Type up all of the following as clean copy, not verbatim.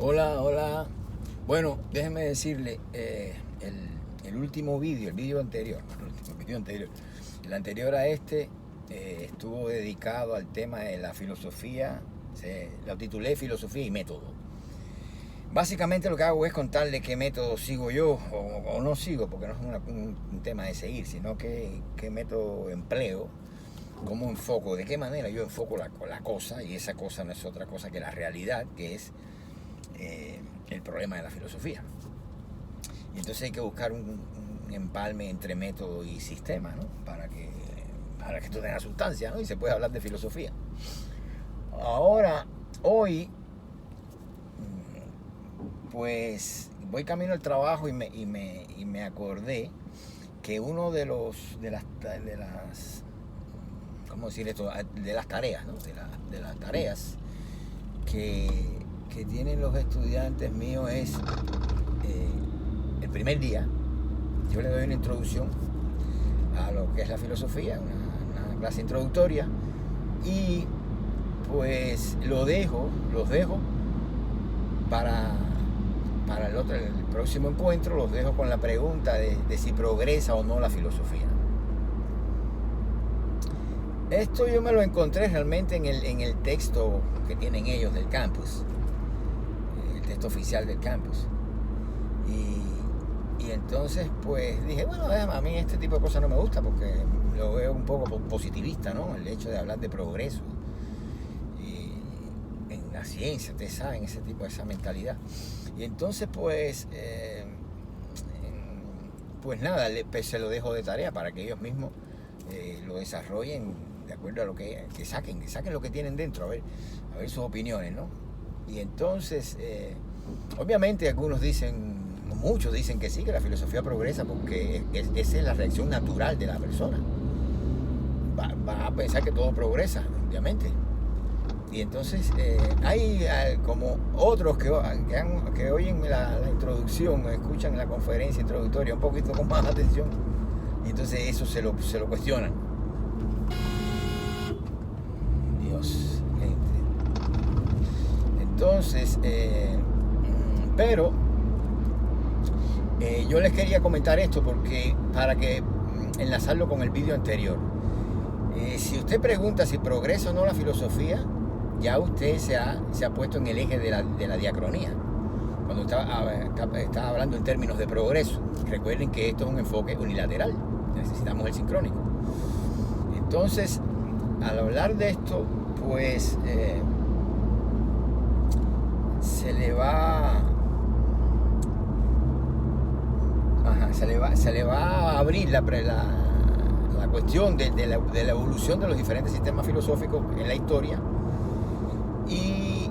Hola, hola. Bueno, déjeme decirle, el último vídeo, el vídeo anterior, no, el vídeo anterior, el anterior a este estuvo dedicado al tema de la filosofía, lo titulé Filosofía y Método. Básicamente lo que hago es contarle qué método sigo yo o no sigo, porque no es un tema de seguir, sino qué método empleo, cómo enfoco, de qué manera yo enfoco la cosa, y esa cosa no es otra cosa que la realidad, que es el problema de la filosofía. Y entonces hay que buscar un empalme entre método y sistema, ¿no? Para que esto tenga sustancia, ¿no? Y se puede hablar de filosofía. Ahora, hoy, pues voy camino al trabajo y me acordé que uno de las ¿cómo decir esto? De las tareas, ¿no? De las tareas que tienen los estudiantes míos es el primer día yo le doy una introducción a lo que es la filosofía, una clase introductoria, y pues los dejo para el próximo encuentro, los dejo con la pregunta de si progresa o no la filosofía. Esto yo me lo encontré realmente en el texto que tienen ellos del campus, el texto oficial del campus. Y entonces pues dije, bueno, a mí este tipo de cosas no me gusta porque lo veo un poco positivista, ¿no? El hecho de hablar de progreso y en la ciencia, ustedes saben, esa mentalidad. Y entonces pues nada, se lo dejo de tarea para que ellos mismos lo desarrollen de acuerdo a lo que saquen lo que tienen dentro, a ver sus opiniones, ¿no? Y entonces, obviamente algunos muchos dicen que sí, que la filosofía progresa porque esa es la reacción natural de la persona. Va a pensar que todo progresa, obviamente. Y entonces hay como otros que oyen la introducción, escuchan la conferencia introductoria un poquito con más atención, y entonces eso se lo cuestionan. Dios, gente. Entonces, pero yo les quería comentar esto porque para que enlazarlo con el vídeo anterior. Si usted pregunta si progresa o no la filosofía, ya usted se ha puesto en el eje de la diacronía. Cuando está hablando en términos de progreso, recuerden que esto es un enfoque unilateral, necesitamos el sincrónico. Entonces, al hablar de esto, pues se le va a abrir la cuestión de la evolución de los diferentes sistemas filosóficos en la historia, y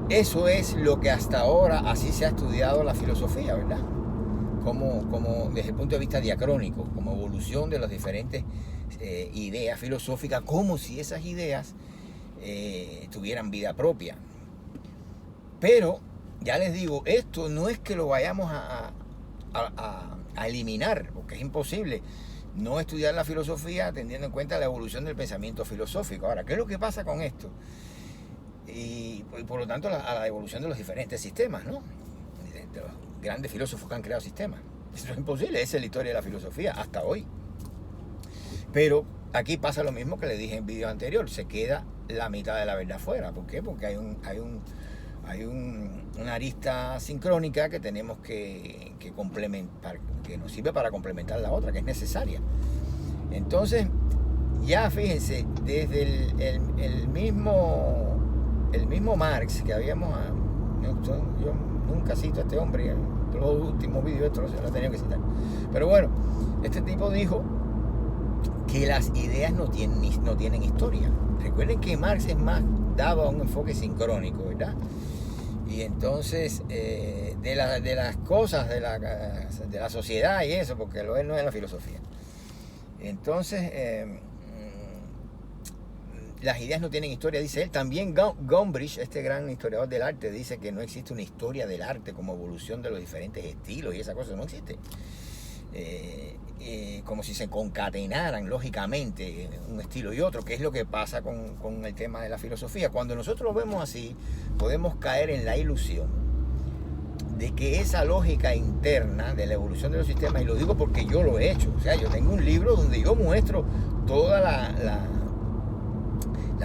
eso es lo que hasta ahora así se ha estudiado la filosofía, ¿verdad? Como desde el punto de vista diacrónico, como evolución de las diferentes ideas filosóficas, como si esas ideas tuvieran vida propia. Pero, ya les digo, esto no es que lo vayamos a eliminar, porque es imposible no estudiar la filosofía teniendo en cuenta la evolución del pensamiento filosófico. Ahora, ¿qué es lo que pasa con esto? Y por lo tanto a la evolución de los diferentes sistemas, ¿no? De los grandes filósofos que han creado sistemas. Eso es imposible, esa es la historia de la filosofía hasta hoy. Pero aquí pasa lo mismo que le dije en el vídeo anterior, se queda la mitad de la verdad fuera. ¿Por qué? Porque hay una arista sincrónica que tenemos que complementar, que nos sirve para complementar la otra, que es necesaria. Entonces, ya fíjense, desde el mismo Marx que habíamos... Yo nunca cito a este hombre, en los últimos vídeos esto lo he tenido que citar. Pero bueno, este tipo dijo que las ideas no tienen historia. Recuerden que Marx es más dado a un enfoque sincrónico, ¿verdad? Y entonces, de las cosas de la sociedad y eso, porque lo él no es la filosofía. Entonces, las ideas no tienen historia, dice él. También Gombrich, este gran historiador del arte, dice que no existe una historia del arte como evolución de los diferentes estilos y esa cosa no existe. como si se concatenaran lógicamente un estilo y otro, que es lo que pasa con el tema de la filosofía. Cuando nosotros lo vemos así, podemos caer en la ilusión de que esa lógica interna de la evolución de los sistemas, y lo digo porque yo lo he hecho, o sea, yo tengo un libro donde yo muestro toda la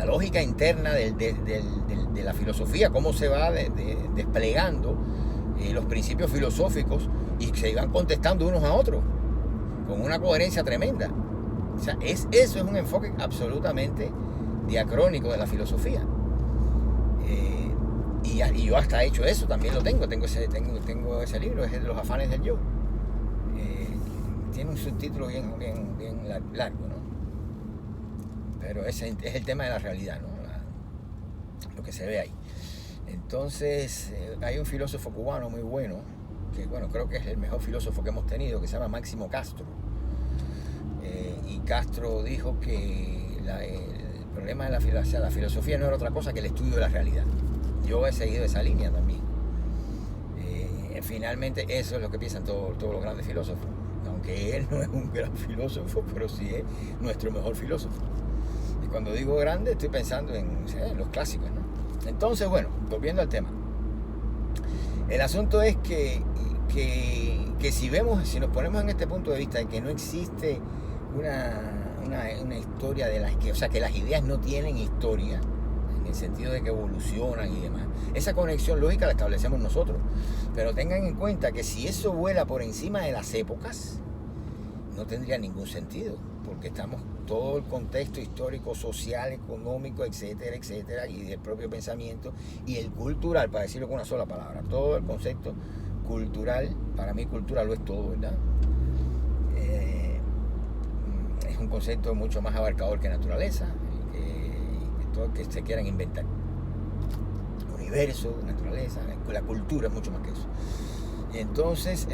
lógica interna de la filosofía, cómo se va desplegando los principios filosóficos y se van contestando unos a otros con una coherencia tremenda. O sea, eso es un enfoque absolutamente diacrónico de la filosofía. Y yo hasta he hecho eso, también lo tengo ese libro, es de los afanes del yo. Tiene un subtítulo bien largo, ¿no? Pero ese es el tema de la realidad, ¿no? Lo que se ve ahí. Entonces, hay un filósofo cubano muy bueno, que bueno, creo que es el mejor filósofo que hemos tenido, que se llama Máximo Castro. Y Castro dijo que el problema de la filosofía no era otra cosa que el estudio de la realidad. Yo he seguido esa línea también. Finalmente eso es lo que piensan todos los grandes filósofos, aunque él no es un gran filósofo, pero sí es nuestro mejor filósofo. Y cuando digo grande estoy pensando en los clásicos, ¿no? Entonces, bueno, volviendo al tema, el asunto es que si nos ponemos en este punto de vista de que no existe una historia o sea, que las ideas no tienen historia, en el sentido de que evolucionan y demás. Esa conexión lógica la establecemos nosotros. Pero tengan en cuenta que si eso vuela por encima de las épocas, no tendría ningún sentido, porque estamos todo el contexto histórico, social, económico, etcétera, etcétera, y del propio pensamiento, y el cultural, para decirlo con una sola palabra, todo el concepto cultural, para mí cultura lo es todo, ¿verdad? Es un concepto mucho más abarcador que naturaleza, todo que se quieran inventar. Universo, naturaleza, la cultura es mucho más que eso. Y entonces,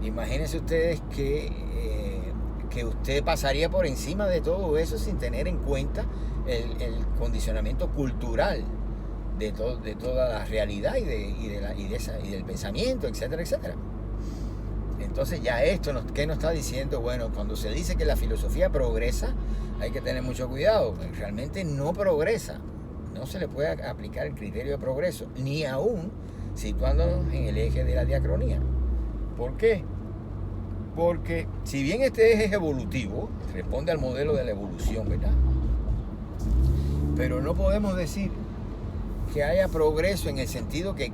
imagínense ustedes que usted pasaría por encima de todo eso sin tener en cuenta el condicionamiento cultural de toda la realidad y del pensamiento, etcétera, etcétera. Entonces ya esto, ¿qué nos está diciendo? Bueno, cuando se dice que la filosofía progresa, hay que tener mucho cuidado. Realmente no progresa. No se le puede aplicar el criterio de progreso, ni aún situándonos en el eje de la diacronía. ¿Por qué? Porque si bien este eje es evolutivo, responde al modelo de la evolución, ¿verdad? Pero no podemos decir que haya progreso en el sentido de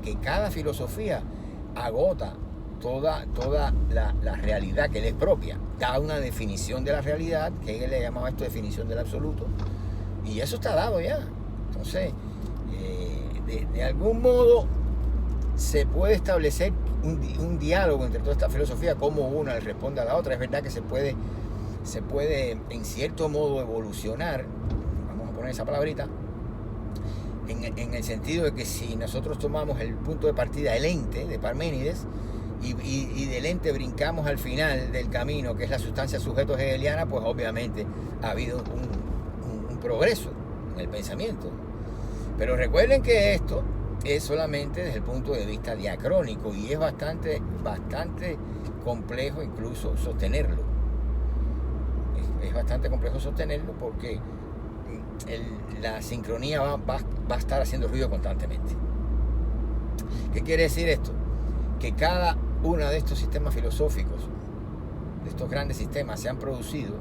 que cada filosofía agota toda la realidad que le es propia, da una definición de la realidad, que Hegel le llamaba esto definición del absoluto, y eso está dado ya. Entonces, de algún modo se puede establecer un diálogo entre toda esta filosofía, como una le responde a la otra. Es verdad que se puede en cierto modo evolucionar, vamos a poner esa palabrita, en el sentido de que si nosotros tomamos el punto de partida, el ente de Parménides, y del ente brincamos al final del camino, que es la sustancia sujeto hegeliana, pues obviamente ha habido un progreso en el pensamiento. Pero recuerden que esto es solamente desde el punto de vista diacrónico, y es bastante complejo incluso sostenerlo. Es bastante complejo sostenerlo porque la sincronía va a estar haciendo ruido constantemente. ¿Qué quiere decir esto? Que cada uno de estos sistemas filosóficos, de estos grandes sistemas, se han producido,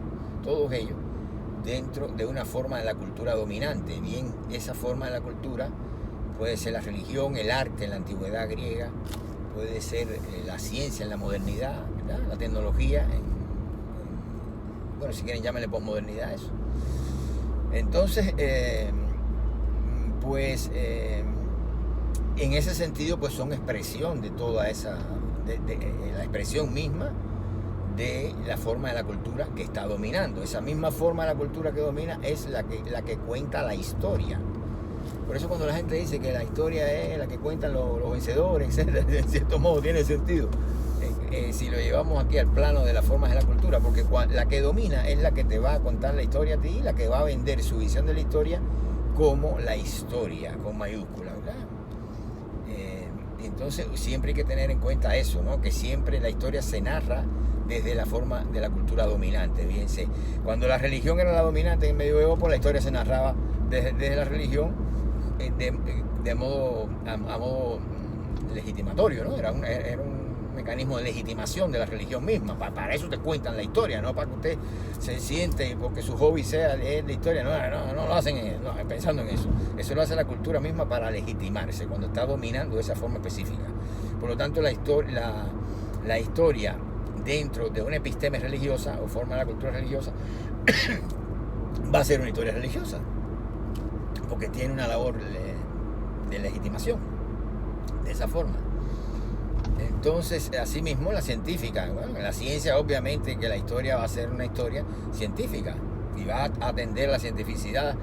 todos ellos, dentro de una forma de la cultura dominante. Bien, esa forma de la cultura puede ser la religión, el arte en la antigüedad griega, puede ser la ciencia en la modernidad, ¿verdad? La tecnología, bueno, si quieren llámenle posmodernidad eso. Entonces, en ese sentido, pues son expresión de toda esa, la expresión misma de la forma de la cultura que está dominando. Esa misma forma de la cultura que domina es la que cuenta la historia. Por eso cuando la gente dice que la historia es la que cuentan los vencedores, etc., de cierto modo tiene sentido. Si lo llevamos aquí al plano de las formas de la cultura, porque la que domina es la que te va a contar la historia a ti, la que va a vender su visión de la historia como la historia, con mayúscula, ¿verdad? Entonces siempre hay que tener en cuenta eso, ¿no? Que siempre la historia se narra desde la forma de la cultura dominante. Fíjense, cuando la religión era la dominante en el medioevo, pues la historia se narraba desde la religión de modo, a modo legitimatorio, ¿no? Era un mecanismo de legitimación de la religión misma. Para eso te cuentan la historia, no para que usted se siente porque su hobby sea leer la historia. No lo hacen pensando en eso. Eso lo hace la cultura misma para legitimarse cuando está dominando de esa forma específica. Por lo tanto, la historia dentro de una episteme religiosa o forma de la cultura religiosa va a ser una historia religiosa porque tiene una labor de legitimación de esa forma. Entonces, asimismo, la científica, bueno, en la ciencia obviamente que la historia va a ser una historia científica y va a atender la cientificidad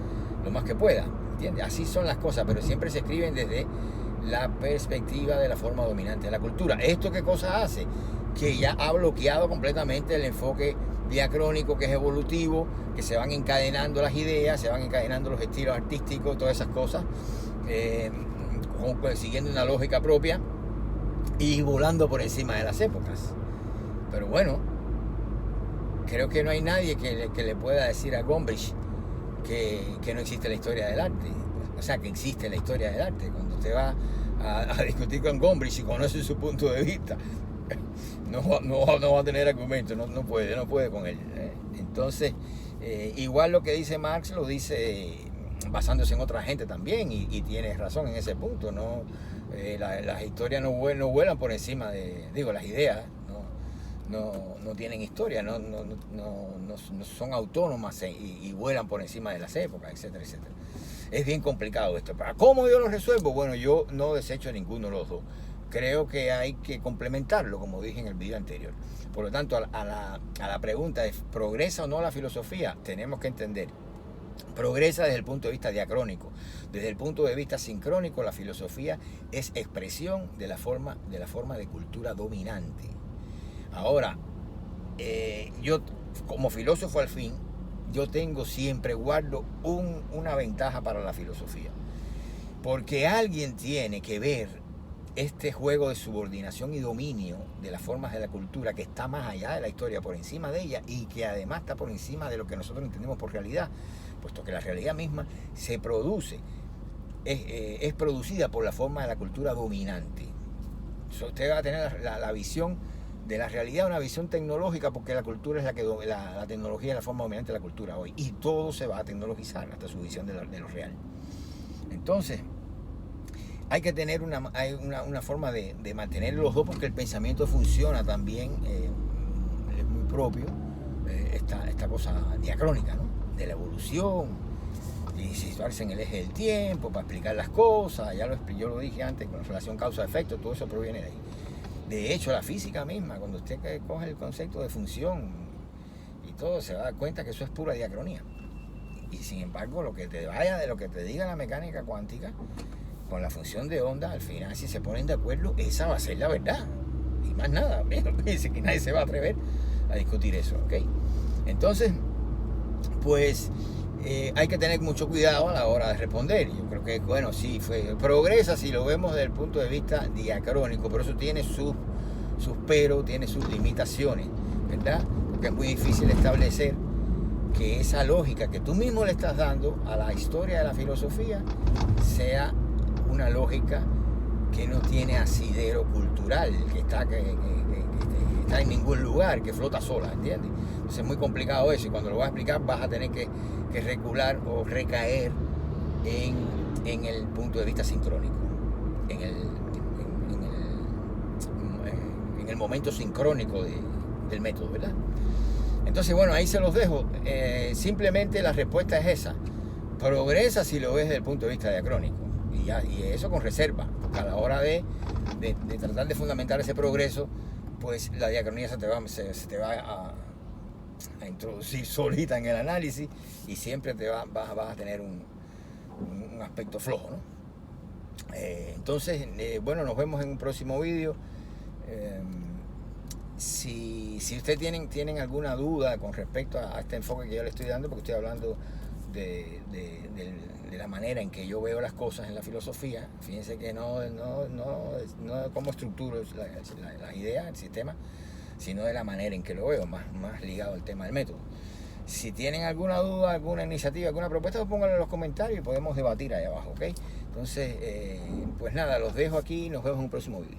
lo más que pueda, ¿entiendes? Así son las cosas, pero siempre se escriben desde la perspectiva de la forma dominante de la cultura. ¿Esto qué cosa hace? Que ya ha bloqueado completamente el enfoque diacrónico, que es evolutivo, que se van encadenando las ideas, se van encadenando los estilos artísticos, todas esas cosas, siguiendo una lógica propia y volando por encima de las épocas. Pero bueno, creo que no hay nadie que le pueda decir a Gombrich que no existe la historia del arte. O sea, que existe la historia del arte. Cuando usted va a discutir con Gombrich y conoce su punto de vista, no va a tener argumento, no puede con él. Entonces, igual lo que dice Marx lo dice basándose en otra gente también, y tiene razón en ese punto, ¿no? Las historias no vuelan por encima las ideas no tienen historia, no son autónomas y vuelan por encima de las épocas, etcétera, etcétera. Es bien complicado esto. ¿Cómo yo lo resuelvo? Bueno, yo no desecho ninguno de los dos. Creo que hay que complementarlo, como dije en el video anterior. Por lo tanto, a la pregunta de ¿progresa o no la filosofía? Tenemos que entender. Progresa desde el punto de vista diacrónico. Desde el punto de vista sincrónico, la filosofía es expresión de la forma de cultura dominante. Ahora, yo como filósofo al fin, yo guardo una ventaja para la filosofía. Porque alguien tiene que ver este juego de subordinación y dominio de las formas de la cultura que está más allá de la historia, por encima de ella, y que además está por encima de lo que nosotros entendemos por realidad, puesto que la realidad misma se produce, es producida por la forma de la cultura dominante. Usted va a tener la visión de la realidad, una visión tecnológica, porque la cultura es la tecnología es la forma dominante de la cultura hoy, y todo se va a tecnologizar hasta su visión de lo real. Entonces, hay que tener una forma de mantener los dos, porque el pensamiento funciona también, es muy propio, esta cosa diacrónica, ¿no? De la evolución, y situarse en el eje del tiempo para explicar las cosas. Yo lo dije antes, con la relación causa-efecto, todo eso proviene de ahí. De hecho, la física misma, cuando usted coge el concepto de función y todo, se va a dar cuenta que eso es pura diacronía. Y sin embargo, lo que te diga la mecánica cuántica, con la función de onda, al final, si se ponen de acuerdo, esa va a ser la verdad. Y más nada, dice que nadie se va a atrever a discutir eso, ¿ok? Entonces, pues, hay que tener mucho cuidado a la hora de responder. Yo creo que, bueno, sí, progresa si lo vemos desde el punto de vista diacrónico, pero eso tiene sus peros, tiene sus limitaciones, ¿verdad? Porque es muy difícil establecer que esa lógica que tú mismo le estás dando a la historia de la filosofía sea una lógica que no tiene asidero cultural, que está en ningún lugar, que flota sola, ¿entiendes? Entonces es muy complicado eso, y cuando lo vas a explicar vas a tener que recular o recaer en el punto de vista sincrónico, en el momento sincrónico del método, ¿verdad? Entonces, bueno, ahí se los dejo. Simplemente la respuesta es esa. Progresa si lo ves desde el punto de vista diacrónico. Y eso con reserva, porque a la hora de tratar de fundamentar ese progreso, pues la diacronía se te va a introducir solita en el análisis, y siempre vas a tener un aspecto flojo, ¿no? Entonces, bueno, nos vemos en un próximo vídeo. Si ustedes tienen alguna duda con respecto a este enfoque que yo le estoy dando, porque estoy hablando de la manera en que yo veo las cosas en la filosofía. Fíjense que no como estructuro la idea, el sistema, sino de la manera en que lo veo, más ligado al tema del método. Si tienen alguna duda, alguna iniciativa, alguna propuesta, pues pónganlo en los comentarios y podemos debatir ahí abajo, ¿ok? Entonces, pues nada, los dejo aquí y nos vemos en un próximo vídeo.